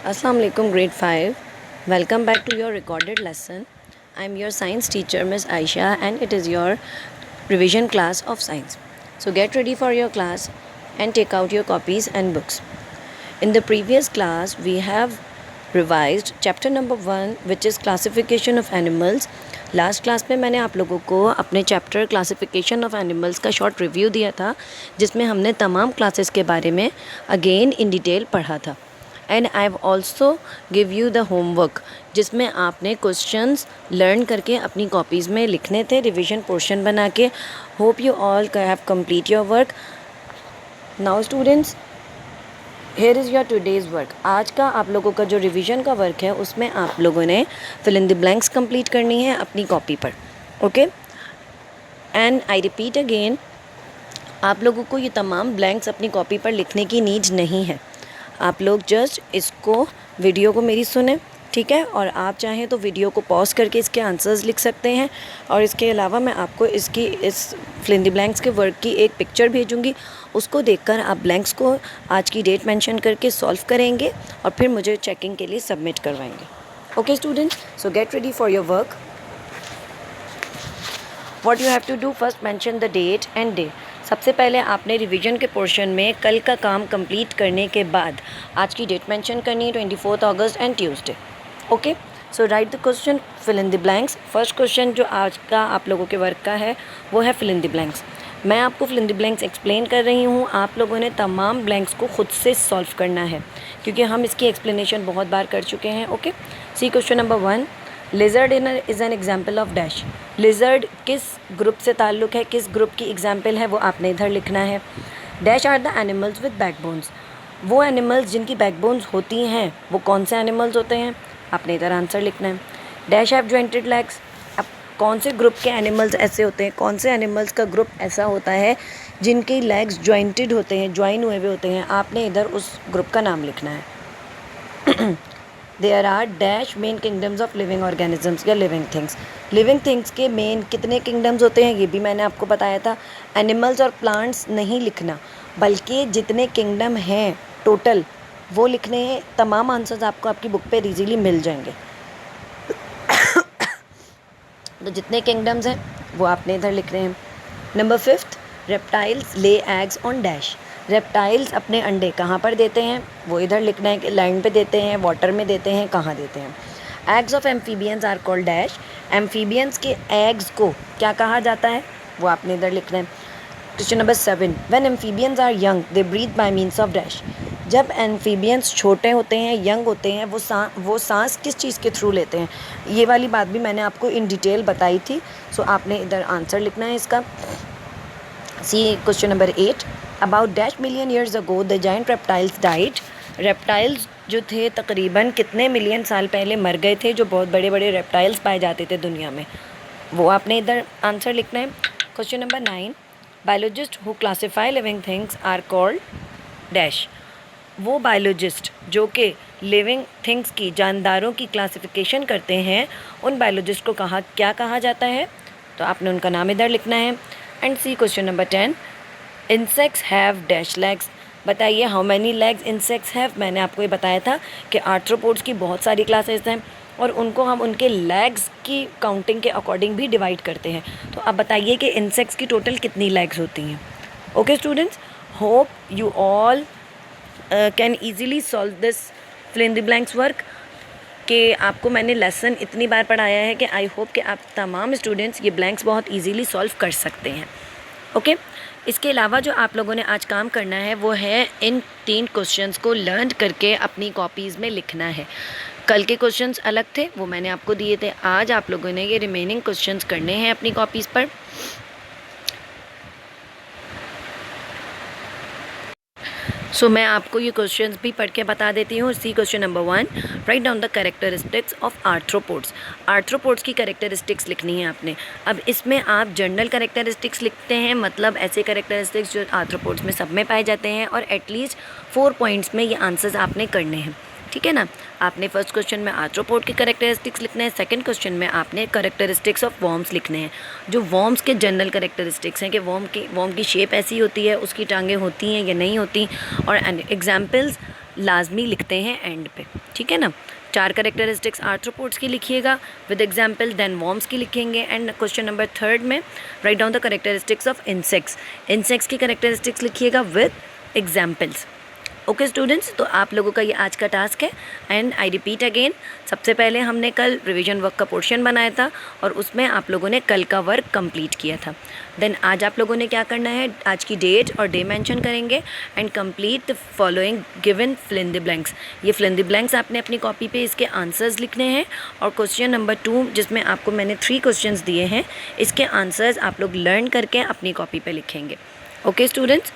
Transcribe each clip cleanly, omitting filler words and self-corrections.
Assalamu alaikum grade 5. Welcome back to your recorded lesson. I am your science teacher Miss Aisha and it is your revision class of science. So get ready for your class and take out your copies and books. In the previous class we have revised chapter number 1 which is classification of animals. Last class में मैंने आप लोगों को अपने chapter classification of animals का short review दिया था जिसमें हमने तमाम क्लासेस के बारे में अगेन इन डिटेल पढ़ा था. And I have also give you the homework जिसमें आपने क्वेश्चंस लर्न करके अपनी कॉपीज़ में लिखने थे रिवीजन पोर्शन बना के. Hope you all have complete your work. Now students, here is your today's work. आज का आप लोगों का जो रिवीजन का वर्क है उसमें आप लोगों ने fill in the blanks complete करनी है अपनी कॉपी पर. Okay, and I repeat again, आप लोगों को ये तमाम ब्लैंक्स अपनी कॉपी पर लिखने की नीड नहीं है. आप लोग जस्ट इसको वीडियो को मेरी सुने, ठीक है, और आप चाहें तो वीडियो को पॉज करके इसके आंसर्स लिख सकते हैं. और इसके अलावा मैं आपको इस फिल इन द ब्लैंक्स के वर्क की एक पिक्चर भेजूंगी. उसको देखकर आप ब्लैंक्स को आज की डेट मेंशन करके सॉल्व करेंगे और फिर मुझे चेकिंग के लिए सबमिट करवाएंगे. Okay students, so get ready for your work. What you have to do, first mention the date and day. सबसे पहले आपने रिवीजन के पोर्शन में कल का काम कंप्लीट करने के बाद आज की डेट मेंशन करनी है, 24 अगस्त and Tuesday. Okay, so write the question, fill in the blanks. First question जो आज का आप लोगों के वर्क का है वो है फिल इन द ब्लैंक्स. मैं आपको fill in the blanks explain कर रही हूँ, आप लोगों ने तमाम ब्लैंक्स को खुद से सॉल्व करना है क्योंकि हम इसकी एक्सप्लेनेशन बहुत बार कर चुके हैं. Okay, see question number 1, lizard is an example of dash. Lizard किस ग्रुप से ताल्लुक़ है, किस ग्रुप की एग्जाम्पल है, वो आपने इधर लिखना है. Dash are the animals with backbones. वो एनिमल्स जिनकी बैकबोन्स होती हैं वो कौन से एनिमल्स होते हैं, आपने इधर आंसर लिखना है. Dash have jointed legs. अब कौन से ग्रुप के एनिमल्स ऐसे होते हैं, कौन से एनिमल्स का ग्रुप ऐसा होता है जिनके लेग्स जॉइंटेड होते हैं, ज्वाइन हुए हुए होते हैं, आपने इधर उस ग्रुप का नाम लिखना है. There are dash main kingdoms of living organisms या लिविंग थिंग्स. लिविंग थिंग्स के मेन कितने किंगडम्स होते हैं ये भी मैंने आपको बताया था. एनिमल्स और प्लांट्स नहीं लिखना बल्कि जितने किंगडम हैं टोटल वो लिखने हैं. तमाम आंसर्स आपको आपकी बुक पे इजीली मिल जाएंगे. तो जितने किंगडम्स हैं वो आपने इधर लिख रहे हैं. Number 5, reptiles lay eggs on dash. Reptiles अपने अंडे कहाँ पर देते हैं वो इधर लिखना है कि लैंड पे देते हैं, वाटर में देते हैं, कहाँ देते हैं. Eggs of amphibians are called dash. Amphibians के एग्स को क्या कहा जाता है वो आपने इधर लिखना है. Question number 7, when amphibians are young they breathe by means of dash. जब एम्फीबियंस छोटे होते हैं, यंग होते हैं, वो सांस किस चीज़ के थ्रू लेते हैं, ये वाली बात भी मैंने आपको इन डिटेल बताई थी. सो आपने इधर आंसर लिखना है इसका. See question number 8, about dash million years ago the giant reptiles died. Reptiles जो थे तकरीबन कितने मिलियन साल पहले मर गए थे, जो बहुत बड़े बड़े रेप्टाइल्स पाए जाते थे दुनिया में, वो आपने इधर आंसर लिखना है. Question number 9, biologist who classify living things are called dash. वो बायोलॉजिस्ट जो कि लिविंग थिंग्स की, जानदारों की क्लासिफिकेशन करते हैं, उन बायोलॉजिस्ट को क्या कहा जाता है, तो आपने उनका नाम इधर लिखना है. And see question number 10, insects have dash legs. बताइए how many legs insects have. मैंने आपको ये बताया था कि आर्थ्रोपोड्स की बहुत सारी क्लासेस हैं और उनको हम उनके लेग्स की काउंटिंग के अकॉर्डिंग भी डिवाइड करते हैं. तो अब बताइए कि इंसेक्ट्स की टोटल कितनी लेग्स होती हैं. Okay students, hope you all can easily solve this fill in the blanks work. कि आपको मैंने लेसन इतनी बार पढ़ाया है कि आई होप कि आप तमाम स्टूडेंट्स ये ब्लैंक्स बहुत ईजीली सॉल्व कर सकते हैं. ओके, इसके अलावा जो आप लोगों ने आज काम करना है वो है इन 3 क्वेश्चंस को लर्न करके अपनी कॉपीज़ में लिखना है. कल के क्वेश्चंस अलग थे, वो मैंने आपको दिए थे. आज आप लोगों ने ये रिमेनिंग क्वेश्चंस करने हैं अपनी कॉपीज़ पर. सो मैं आपको ये क्वेश्चंस भी पढ़ के बता देती हूँ. See question number 1, write down the characteristics of arthropods. Arthropods की कैरेक्टरिस्टिक्स लिखनी है आपने. अब इसमें आप जनरल कैरेक्टरिस्टिक्स लिखते हैं, मतलब ऐसे कैरेक्टरिस्टिक्स जो आर्थ्रोपोड्स में सब में पाए जाते हैं, और एटलीस्ट 4 पॉइंट्स में ये आंसर्स आपने करने हैं, ठीक है ना. आपने फर्स्ट क्वेश्चन में आर्थ्रोपोड के कैरेक्टरिस्टिक्स लिखने हैं, सेकंड क्वेश्चन में आपने कैरेक्टरिस्टिक्स ऑफ वॉर्म्स लिखने हैं, जो वॉर्म्स के जनरल कैरेक्टरिस्टिक्स हैं कि वॉर्म की शेप ऐसी होती है, उसकी टांगें होती हैं या नहीं होती, और एग्जाम्पल्स लाजमी लिखते हैं एंड पे, ठीक है ना। 4 करेक्टरिस्टिक्स आर्थ्रोपोड्स की लिखिएगा विद एग्जाम्पल, देन वॉर्म्स की लिखेंगे। एंड क्वेश्चन नंबर 3 में right down the characteristics of insects, insects की करेक्टरिस्टिक्स लिखिएगा विद एग्जाम्पल्स। ओके स्टूडेंट्स, तो आप लोगों का ये आज का टास्क है। एंड आई रिपीट अगेन, सबसे पहले हमने कल रिवीजन वर्क का पोर्शन बनाया था और उसमें आप लोगों ने कल का वर्क कंप्लीट किया था। देन आज आप लोगों ने क्या करना है, आज की डेट और डे मेंशन करेंगे and complete the following given fill in the blanks. ये फिल इन द ब्लैंक्स आपने अपनी कॉपी पे इसके आंसर्स लिखने हैं। और क्वेश्चन नंबर 2 जिसमें आपको मैंने 3 क्वेश्चंस दिए हैं, इसके आंसर्स आप लोग लर्न करके अपनी कॉपी पे लिखेंगे। Okay students,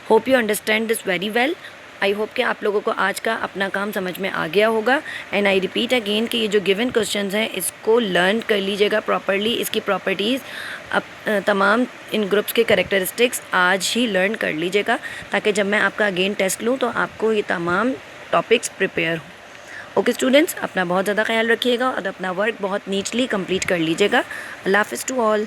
hope you understand this very well. I hope कि आप लोगों को आज का अपना काम समझ में आ गया होगा। एंड आई रिपीट अगेन कि ये जो गिवन क्वेश्चंस हैं इसको लर्न कर लीजिएगा प्रॉपरली, इसकी प्रॉपर्टीज़ अब तमाम इन ग्रुप्स के करेक्टरिस्टिक्स आज ही लर्न कर लीजिएगा, ताकि जब मैं आपका अगेन टेस्ट लूँ तो आपको ये तमाम टॉपिक्स प्रिपेयर हों। ओके स्टूडेंट्स, अपना बहुत ज़्यादा ख्याल रखिएगा और अपना वर्क बहुत नीटली कंप्लीट कर लीजिएगा। अल्लाह हाफ़िज़ टू ऑल।